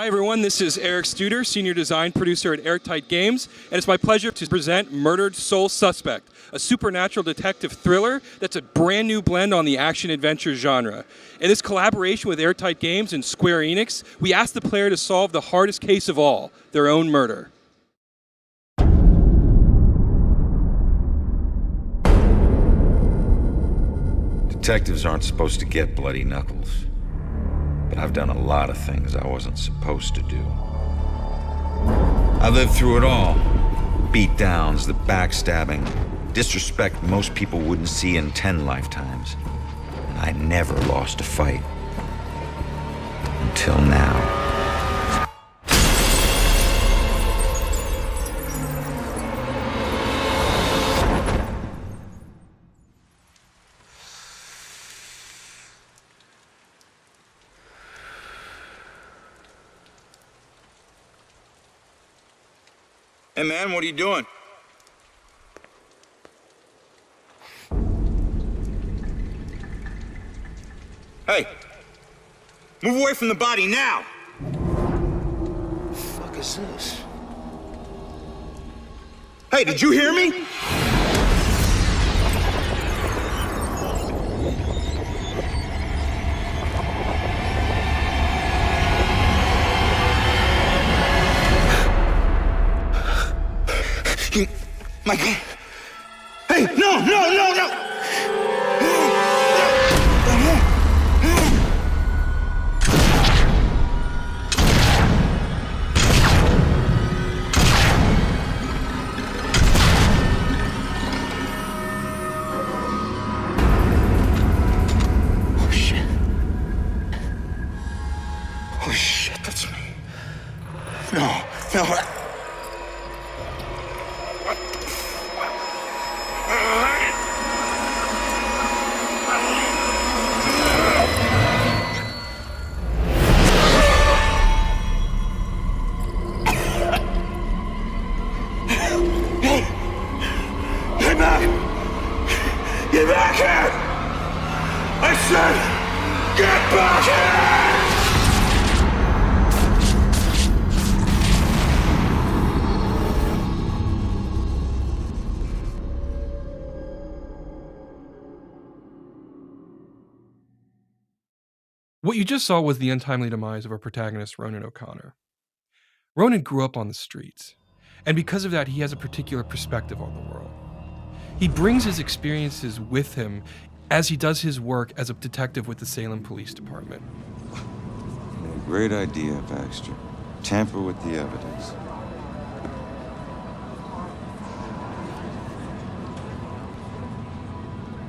Hi everyone, this is Eric Studer, Senior Design Producer at Airtight Games, and it's my pleasure to present Murdered Soul Suspect, a supernatural detective thriller that's a brand new blend on the action-adventure genre. In this collaboration with Airtight Games and Square Enix, we asked the player to solve the hardest case of all, their own murder. Detectives aren't supposed to get bloody knuckles. But I've done a lot of things I wasn't supposed to do. I lived through it all. Beatdowns, the backstabbing, disrespect most people wouldn't see in 10 lifetimes. And I never lost a fight. Until now. Hey man, what are you doing? Hey! Move away from the body now! What the fuck is this? Hey, did you hear me? My God. Hey, no! Oh shit, that's me. No. Get back here! I said, get back here! What you just saw was the untimely demise of our protagonist, Ronan O'Connor. Ronan grew up on the streets, and because of that, he has a particular perspective on the world. He brings his experiences with him as he does his work as a detective with the Salem Police Department. Great idea, Baxter. Tamper with the evidence.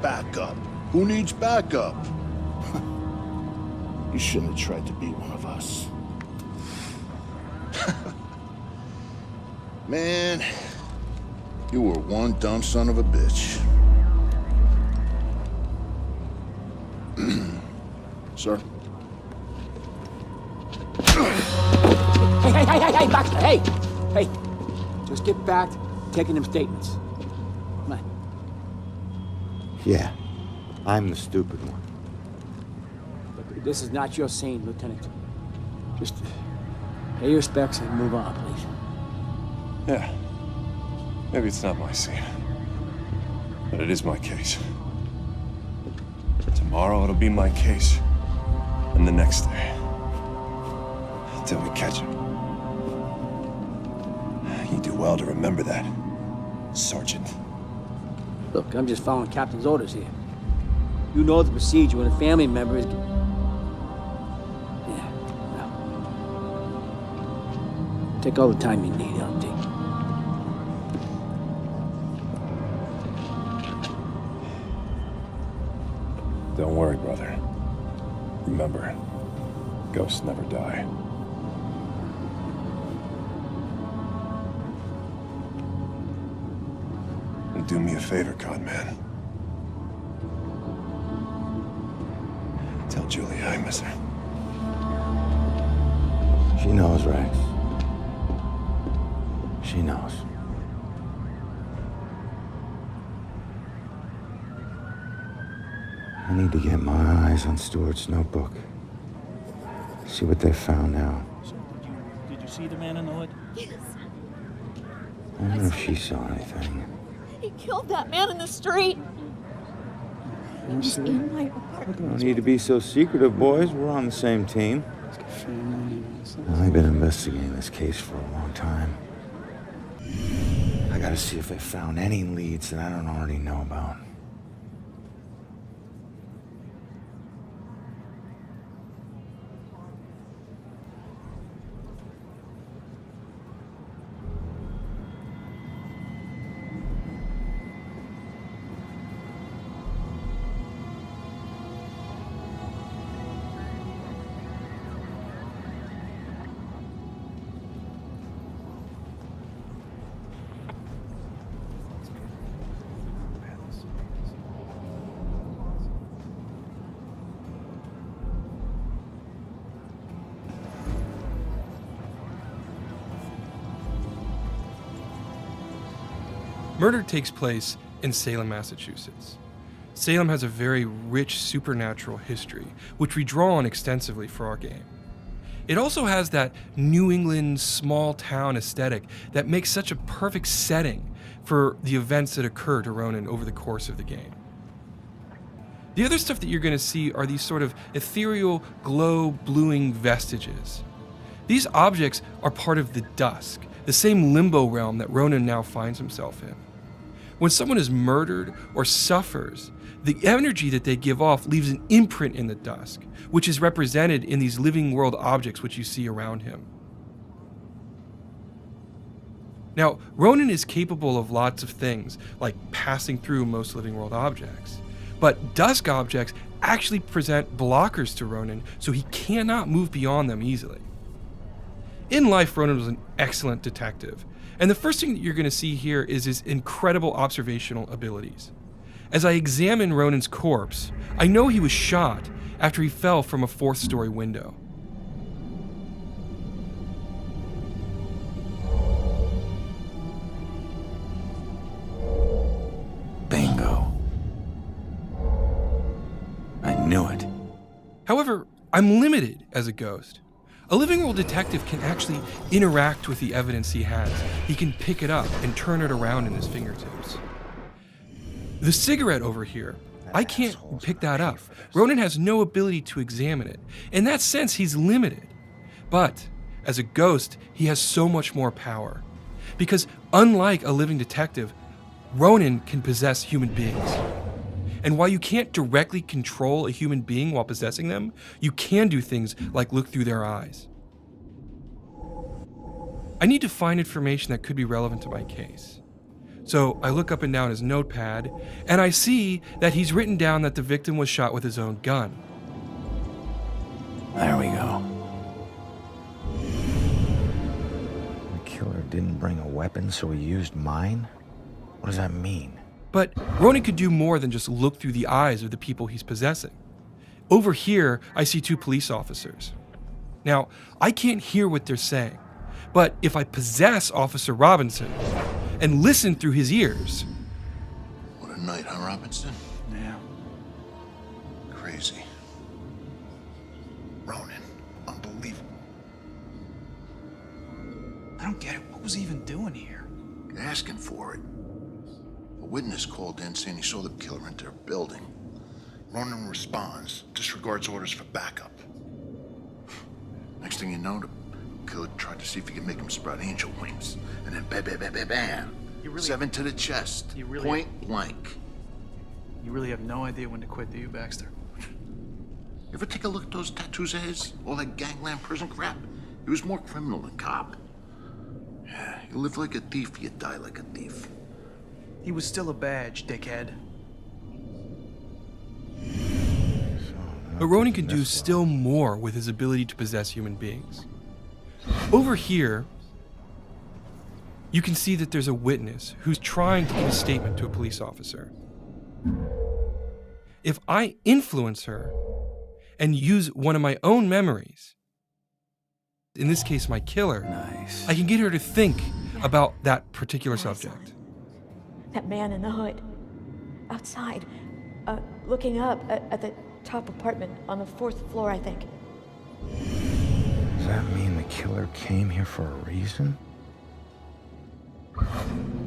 Backup. Who needs backup? You shouldn't have tried to be one of us. Man, you were one dumb son of a bitch. Sir? Hey, Baxter, hey! Just get back to taking them statements. Come on. Yeah, I'm the stupid one. Look, this is not your scene, Lieutenant. Just pay your respects and move on, please. Yeah. Maybe it's not my scene. But it is my case. Tomorrow it'll be my case. And the next day. Until we catch him. You do well to remember that, Sergeant. Look, I'm just following Captain's orders here. You know the procedure when a family member is... Yeah, well... Take all the time you need, LT. Don't worry, brother. Remember, ghosts never die. And do me a favor, Conman. Tell Julie I miss her. She knows, Rex. She knows. I need to get my eyes on Stewart's notebook. See what they found now. see the man in the hood? Yes. I don't know if she saw anything. He killed that man in the street. He was in my apartment. No need to be so secretive, boys. We're on the same team. I've been investigating this case for a long time. I gotta see if they found any leads that I don't already know about. Murder takes place in Salem, Massachusetts. Salem has a very rich supernatural history, which we draw on extensively for our game. It also has that New England small town aesthetic that makes such a perfect setting for the events that occur to Ronan over the course of the game. The other stuff that you're going to see are these sort of ethereal, glow-bluing vestiges. These objects are part of the dusk, the same limbo realm that Ronan now finds himself in. When someone is murdered or suffers, the energy that they give off leaves an imprint in the dusk, which is represented in these living world objects which you see around him. Now, Ronan is capable of lots of things, like passing through most living world objects, but dusk objects actually present blockers to Ronan, so he cannot move beyond them easily. In life, Ronan was an excellent detective, and the first thing that you're going to see here is his incredible observational abilities. As I examine Ronan's corpse, I know he was shot after he fell from a 4th-story window. Bingo. I knew it. However, I'm limited as a ghost. A living world detective can actually interact with the evidence he has. He can pick it up and turn it around in his fingertips. The cigarette over here, I can't pick that up. Ronan has no ability to examine it. In that sense, he's limited. But as a ghost, he has so much more power. Because unlike a living detective, Ronan can possess human beings. And while you can't directly control a human being while possessing them, you can do things like look through their eyes. I need to find information that could be relevant to my case. So I look up and down his notepad, and I see that he's written down that the victim was shot with his own gun. There we go. The killer didn't bring a weapon, so he used mine? What does that mean? But Ronan could do more than just look through the eyes of the people he's possessing. Over here, I see 2 police officers. Now, I can't hear what they're saying, but if I possess Officer Robinson and listen through his ears... What a night, huh, Robinson? Yeah. Crazy. Ronan, unbelievable. I don't get it. What was he even doing here? You're asking for it. A witness called in saying he saw the killer enter a building. Ronan responds, disregards orders for backup. Next thing you know, the killer tried to see if he could make him sprout angel wings. And then bam, bam, bam, bam, bam. 7 to the chest. Point blank. You really have no idea when to quit, do you, Baxter? You ever take a look at those tattoos of his? All that gangland prison crap? He was more criminal than cop. Yeah, you live like a thief, you die like a thief. He was still a badge, dickhead. But Ronan can do still more with his ability to possess human beings. Over here, you can see that there's a witness who's trying to give a statement to a police officer. If I influence her and use one of my own memories, in this case my killer, I can get her to think about that particular subject. That man in the hood. Outside. Looking up at the top apartment on the 4th floor, I think. Does that mean the killer came here for a reason?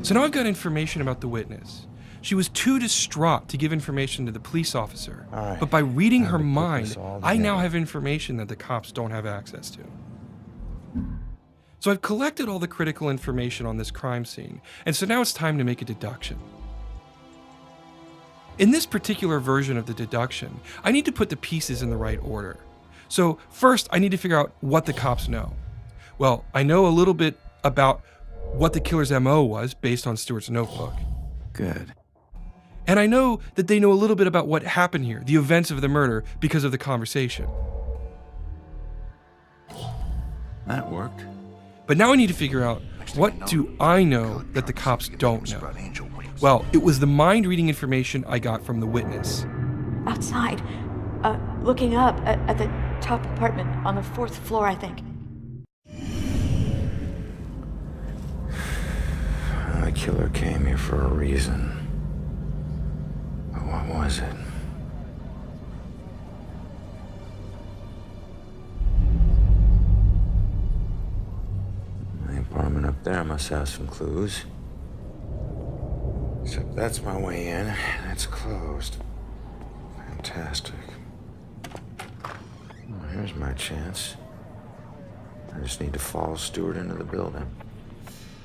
So now I've got information about the witness. She was too distraught to give information to the police officer. All right. But by reading Time her to put mind, this all I now together. have information that the cops don't have access to. So I've collected all the critical information on this crime scene, and so now it's time to make a deduction. In this particular version of the deduction, I need to put the pieces in the right order. So first, I need to figure out what the cops know. Well, I know a little bit about what the killer's MO was based on Stewart's notebook. Good. And I know that they know a little bit about what happened here, the events of the murder, because of the conversation. That worked. But now I need to figure out, what do I know that the cops don't know? Well, it was the mind-reading information I got from the witness. Outside, looking up at the top apartment on the 4th floor, I think. The killer came here for a reason. But what was it? The apartment up there must have some clues. Except that's my way in, and it's closed. Fantastic. Well, here's my chance. I just need to follow Stewart into the building.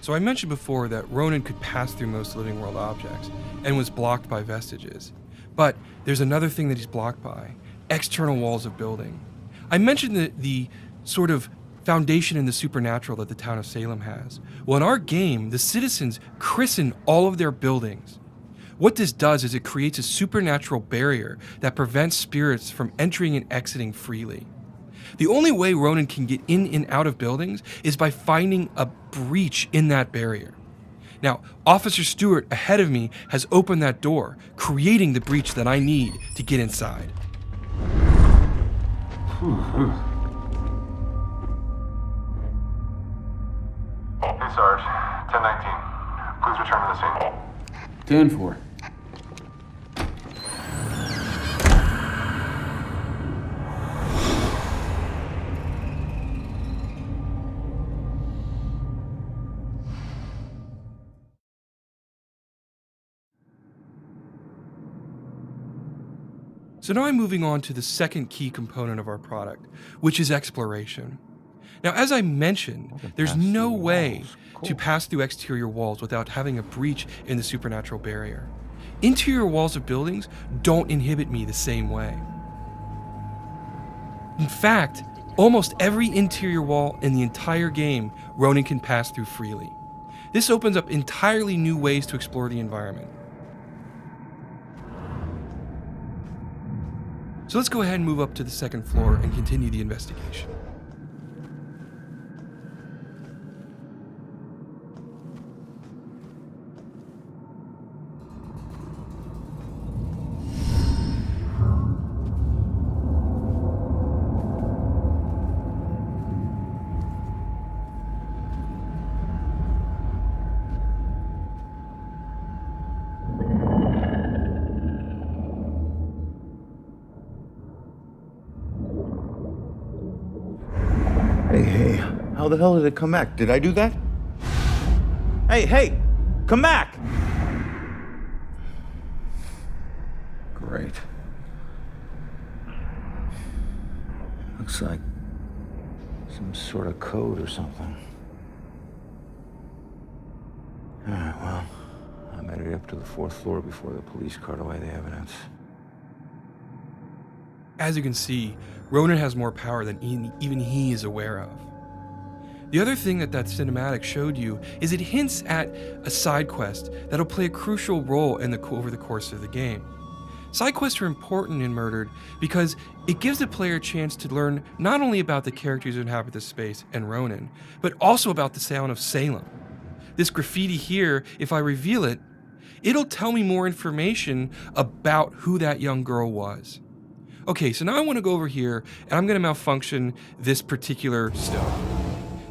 So I mentioned before that Ronan could pass through most living world objects and was blocked by vestiges. But there's another thing that he's blocked by: external walls of building. I mentioned the sort of foundation in the supernatural that the town of Salem has. Well, in our game, the citizens christen all of their buildings. What this does is it creates a supernatural barrier that prevents spirits from entering and exiting freely. The only way Ronan can get in and out of buildings is by finding a breach in that barrier. Now, Officer Stewart ahead of me has opened that door, creating the breach that I need to get inside. Hey, Sarge. 1019. Please return to the scene. 10-4. So now I'm moving on to the second key component of our product, which is exploration. Now, as I mentioned, there's no way to pass through exterior walls without having a breach in the supernatural barrier. Interior walls of buildings don't inhibit me the same way. In fact, almost every interior wall in the entire game, Ronan can pass through freely. This opens up entirely new ways to explore the environment. So let's go ahead and move up to the second floor and continue the investigation. Hey, how the hell did it come back? Did I do that? Hey, come back! Great. Looks like some sort of code or something. All right, well, I made it up to the 4th floor before the police cart away the evidence. As you can see, Ronan has more power than even he is aware of. The other thing that cinematic showed you is it hints at a side quest that'll play a crucial role over the course of the game. Side quests are important in Murdered because it gives the player a chance to learn not only about the characters who inhabit this space and Ronan, but also about the town of Salem. This graffiti here, if I reveal it, it'll tell me more information about who that young girl was. Okay, so now I want to go over here and I'm going to malfunction this particular stone.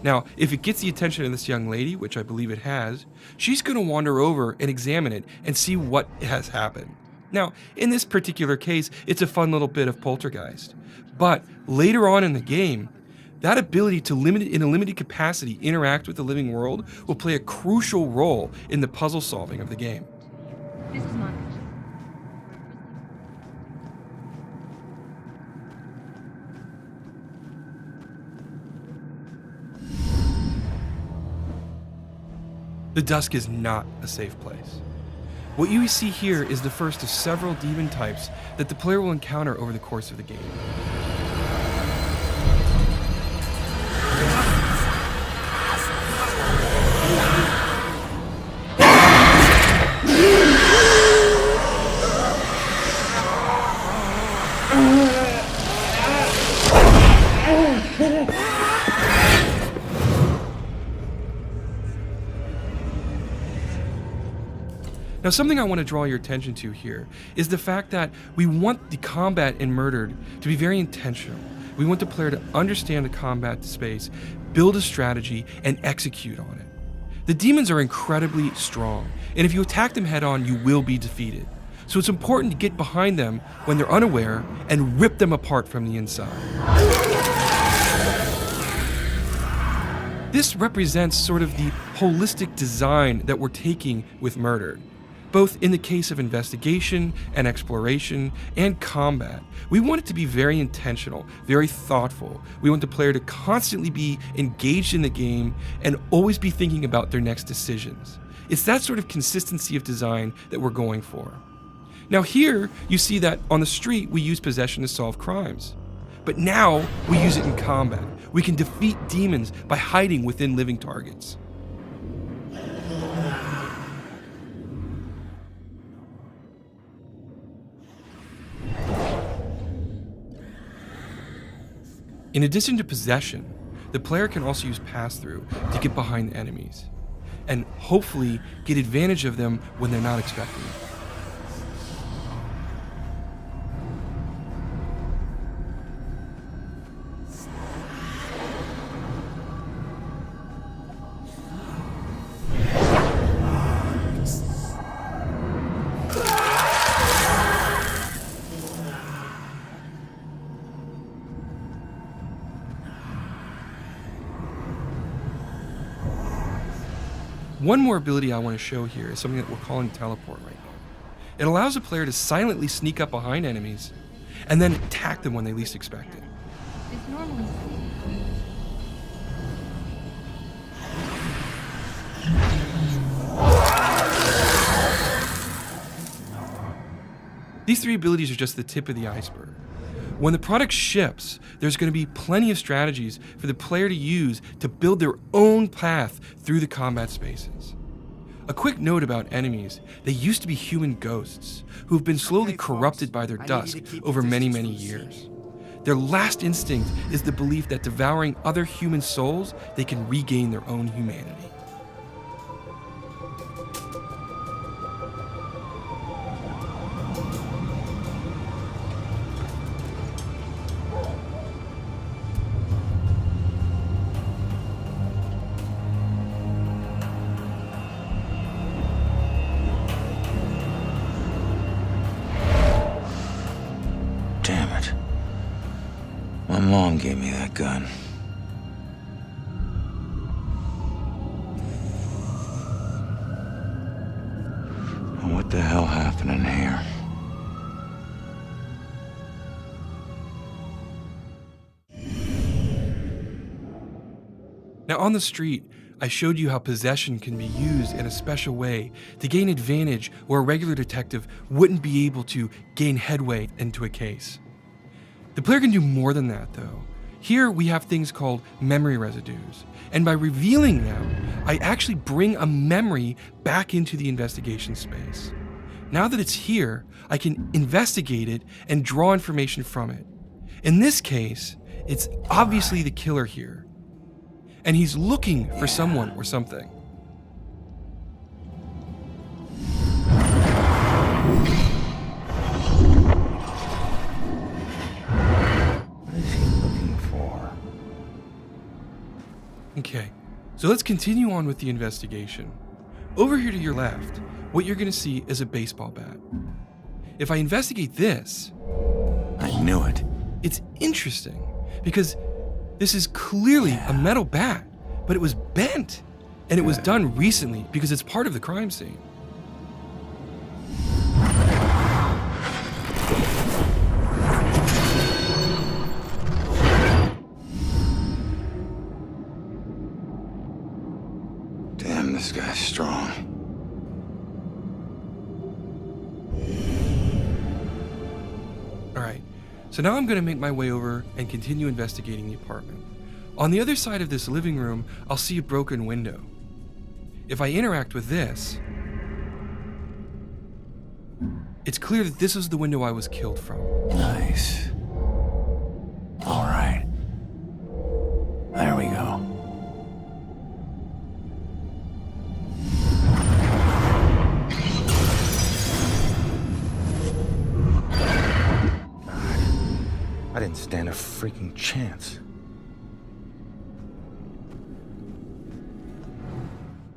Now, if it gets the attention of this young lady, which I believe it has, she's going to wander over and examine it and see what has happened. Now, in this particular case, it's a fun little bit of poltergeist. But later on in the game, That ability to in a limited capacity interact with the living world will play a crucial role in the puzzle solving of the game. This is not. The dusk is not a safe place. What you see here is the first of several demon types that the player will encounter over the course of the game. Now, something I want to draw your attention to here is the fact that we want the combat in Murdered to be very intentional. We want the player to understand the combat space, build a strategy, and execute on it. The demons are incredibly strong, and if you attack them head on, you will be defeated. So it's important to get behind them when they're unaware and rip them apart from the inside. This represents sort of the holistic design that we're taking with Murdered. Both in the case of investigation and exploration and combat, we want it to be very intentional, very thoughtful. We want the player to constantly be engaged in the game and always be thinking about their next decisions. It's that sort of consistency of design that we're going for. Now here, you see that on the street, we use possession to solve crimes. But now, we use it in combat. We can defeat demons by hiding within living targets. In addition to possession, the player can also use pass-through to get behind the enemies, and hopefully get advantage of them when they're not expecting it. One more ability I want to show here is something that we're calling teleport right now. It allows a player to silently sneak up behind enemies and then attack them when they least expect it. It's normally. These three abilities are just the tip of the iceberg. When the product ships, there's going to be plenty of strategies for the player to use to build their own path through the combat spaces. A quick note about enemies: they used to be human ghosts who've been slowly corrupted by their dusk over many, many years. Their last instinct is the belief that devouring other human souls, they can regain their own humanity. Damn it. My mom gave me that gun. And what the hell happened in here? Now on the street, I showed you how possession can be used in a special way to gain advantage where a regular detective wouldn't be able to gain headway into a case. The player can do more than that though. Here we have things called memory residues, and by revealing them, I actually bring a memory back into the investigation space. Now that it's here, I can investigate it and draw information from it. In this case, it's obviously the killer here, and he's looking for someone or something. What is he looking for? Okay, so let's continue on with the investigation. Over here to your left, what you're going to see is a baseball bat. If I investigate this, I knew it. it's interesting because This is clearly a metal bat, but it was bent. And it was done recently because it's part of the crime scene. Damn, this guy's strong. All right, so now I'm gonna make my way over and continue investigating the apartment. On the other side of this living room, I'll see a broken window. If I interact with this, it's clear that this is the window I was killed from. Nice. All right. There we go. I didn't stand a freaking chance.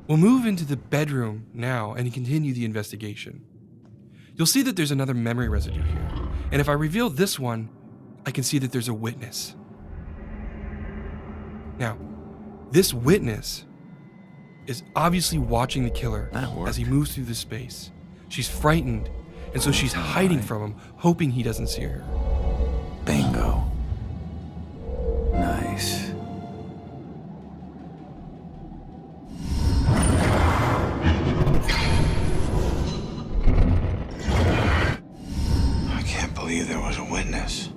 We'll move into the bedroom now and continue the investigation. You'll see that there's another memory residue here, and if I reveal this one, I can see that there's a witness. Now, this witness is obviously watching the killer as he moves through the space. She's frightened, and so she's hiding from him, hoping he doesn't see her. Bingo. Nice. I can't believe there was a witness.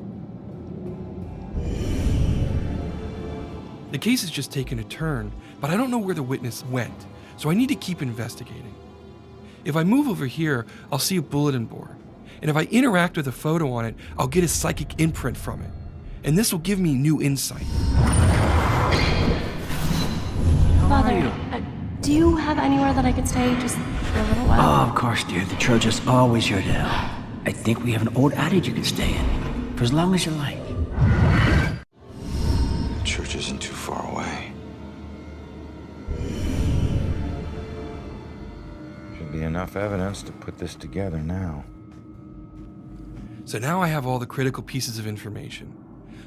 The case has just taken a turn, but I don't know where the witness went, so I need to keep investigating. If I move over here, I'll see a bulletin board, and if I interact with a photo on it, I'll get a psychic imprint from it, and this will give me new insight. Father, do you have anywhere that I could stay just for a little while? Oh, of course, dear. The church is always your to help. I think we have an old attic you can stay in, for as long as you like. The church isn't too far away. Should be enough evidence to put this together now. So now I have all the critical pieces of information.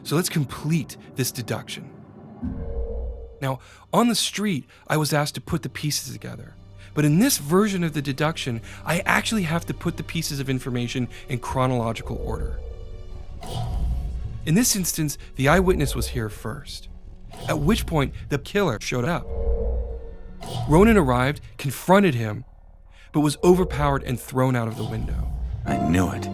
So let's complete this deduction. Now, on the street, I was asked to put the pieces together. But in this version of the deduction, I actually have to put the pieces of information in chronological order. In this instance, the eyewitness was here first, at which point the killer showed up. Ronan arrived, confronted him, but was overpowered and thrown out of the window. I knew it.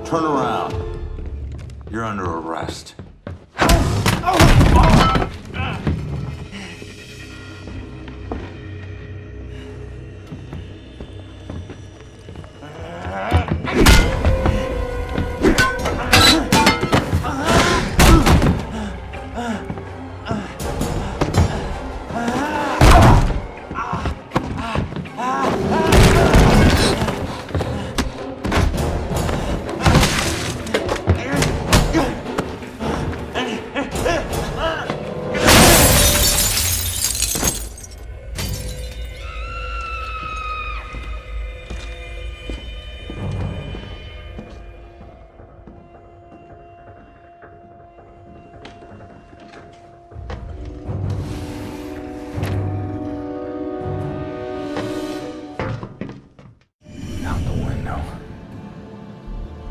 Turn around. You're under arrest.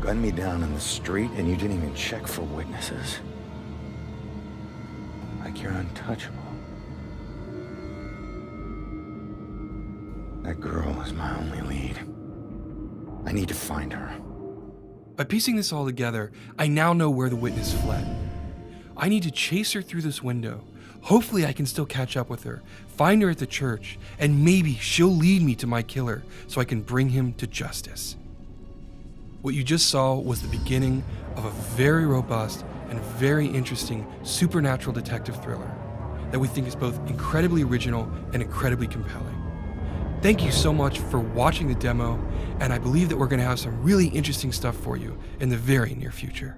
Gunned me down in the street and you didn't even check for witnesses. Like you're untouchable. That girl is my only lead. I need to find her. By piecing this all together, I now know where the witness fled. I need to chase her through this window. Hopefully I can still catch up with her, find her at the church, and maybe she'll lead me to my killer so I can bring him to justice. What you just saw was the beginning of a very robust and very interesting supernatural detective thriller. that we think is both incredibly original and incredibly compelling. Thank you so much for watching the demo, and I believe that we're going to have some really interesting stuff for you in the very near future.